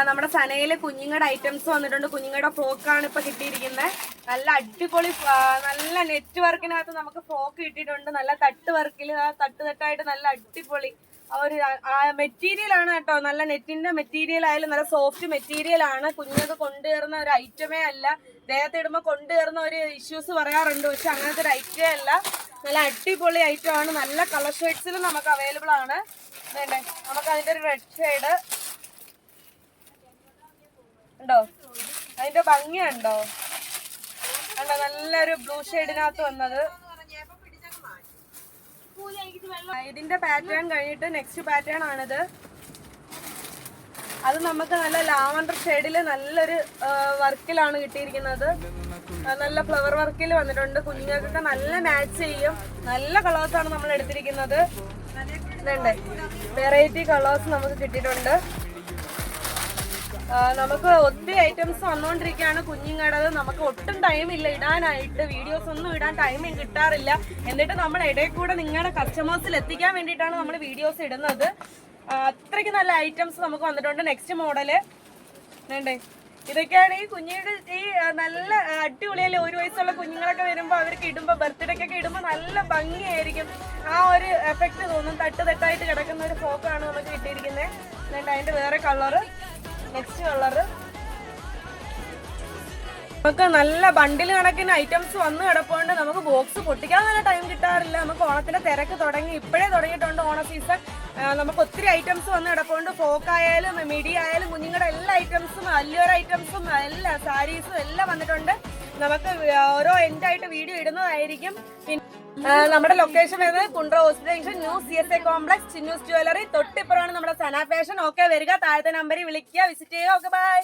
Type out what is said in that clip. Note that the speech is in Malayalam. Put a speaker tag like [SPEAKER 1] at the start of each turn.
[SPEAKER 1] നമ്മുടെ സനയിലെ കുഞ്ഞുങ്ങളുടെ ഐറ്റംസ് വന്നിട്ടുണ്ട്. കുഞ്ഞുങ്ങളുടെ ഫ്രോക്കാണ് ഇപ്പൊ കിട്ടിയിരിക്കുന്നത്. നല്ല അടിപൊളി നല്ല നെറ്റ് വർക്കിനകത്ത് നമുക്ക് ഫ്രോക്ക് കിട്ടിയിട്ടുണ്ട്. നല്ല തട്ട് വർക്കിൽ തട്ടായിട്ട് നല്ല അടിപൊളി ഒരു മെറ്റീരിയൽ ആണ് കേട്ടോ. നല്ല നെറ്റിന്റെ മെറ്റീരിയൽ ആയാലും നല്ല സോഫ്റ്റ് മെറ്റീരിയൽ ആണ്. കുഞ്ഞുങ്ങൾക്ക് കൊണ്ടുവരുന്ന ഒരു ഐറ്റമേ അല്ല. ദേഹത്ത് ഇടുമ്പോൾ കൊണ്ടുവരുന്ന ഒരു ഇഷ്യൂസ് പറയാറുണ്ട്, പക്ഷെ അങ്ങനത്തെ ഒരു ഐറ്റമേ അല്ല. നല്ല അടിപൊളി ഐറ്റം ആണ്. നല്ല കളർ ഷെയ്ഡ്സിലും നമുക്ക് അവൈലബിൾ ആണ്. വേണ്ടേ, നമുക്ക് അതിന്റെ ഒരു റെഡ് ഷെയ്ഡ് ഉണ്ടോ, അതിന്റെ ഭംഗിയുണ്ടോ കണ്ടോ, നല്ലൊരു ബ്ലൂ ഷെയ്ഡിനകത്ത് വന്നത്. ഇതിന്റെ പാറ്റേൺ കഴിഞ്ഞിട്ട് നെക്സ്റ്റ് പാറ്റേൺ ആണിത്. അത് നമുക്ക് നല്ല ലാവൻഡർ ഷെയ്ഡില് നല്ലൊരു വർക്കിലാണ് കിട്ടിയിരിക്കുന്നത്. നല്ല ഫ്ലവർ വർക്കിൽ വന്നിട്ടുണ്ട്. കുഞ്ഞുങ്ങൾക്കൊക്കെ നല്ല മാച്ച് ചെയ്യും. നല്ല കളേഴ്സാണ് നമ്മൾ എടുത്തിരിക്കുന്നത്. ഇതുണ്ട്, വെറൈറ്റി കളേഴ്സ് നമുക്ക് കിട്ടിയിട്ടുണ്ട്. നമുക്ക് ഒത്തിരി ഐറ്റംസ് വന്നുകൊണ്ടിരിക്കുകയാണ് കുഞ്ഞുങ്ങളുടെ. നമുക്ക് ഒട്ടും ടൈമില്ല ഇടാനായിട്ട്, വീഡിയോസ് ഒന്നും ഇടാൻ ടൈം കിട്ടാറില്ല. എന്നിട്ട് നമ്മൾ ഇടയിൽ കൂടെ നിങ്ങളുടെ കസ്റ്റമേഴ്സിൽ എത്തിക്കാൻ വേണ്ടിയിട്ടാണ് നമ്മൾ വീഡിയോസ് ഇടുന്നത്. അത്രയ്ക്ക് നല്ല ഐറ്റംസ് നമുക്ക് വന്നിട്ടുണ്ട്. നെക്സ്റ്റ് മോഡല് വേണ്ടേ, ഇതൊക്കെയാണ് ഈ കുഞ്ഞുങ്ങളുടെ ഈ നല്ല അടിപൊളിയല്ലേ. 1 വയസ്സുള്ള കുഞ്ഞുങ്ങളൊക്കെ വരുമ്പോൾ അവർക്ക് ഇടുമ്പോൾ ബർത്ത്ഡേക്കൊക്കെ ഇടുമ്പോൾ നല്ല ഭംഗിയായിരിക്കും. ആ ഒരു എഫക്റ്റ് തോന്നും. തട്ടായിട്ട് കിടക്കുന്ന ഒരു ഫ്രോക്കാണ് നമുക്ക് കിട്ടിയിരിക്കുന്നത്. അതിന്റെ വേറെ കളറ്, നെക്സ്റ്റ് കളറ്. നമുക്ക് നല്ല ബണ്ടിൽ കണക്കിന് ഐറ്റംസ് വന്ന് കിടപ്പുണ്ട്. നമുക്ക് ബോക്സ് പൊട്ടിക്കാൻ നല്ല ടൈം കിട്ടാറില്ല. നമുക്ക് ഓണത്തിന്റെ തിരക്ക് ഇപ്പോഴേ തുടങ്ങിയിട്ടുണ്ട് ഓണ സീസൺ. നമുക്ക് ഒത്തിരി ഐറ്റംസ് വന്ന് കിടപ്പുണ്ട്. ഫ്രോക്ക് ആയാലും മിഡി ആയാലും കുഞ്ഞുങ്ങളുടെ എല്ലാ ഐറ്റംസും, വലിയൊരു ഐറ്റംസും, എല്ലാ സാരീസും എല്ലാം വന്നിട്ടുണ്ട്. നമുക്ക് ഓരോ എൻഡായിട്ട് വീഡിയോ ഇടുന്നതായിരിക്കും. നമ്മുടെ ലൊക്കേഷൻ വരുന്നത് Kundara hospital new CSA complex, Chinnus jewellery തൊട്ടിപ്പുറമാണ് നമ്മുടെ സന ഫാഷൻ. ഓക്കെ, വരിക, താഴത്തെ നമ്പറിൽ വിളിക്കുക, വിസിറ്റ് ചെയ്യുക. Okay, by.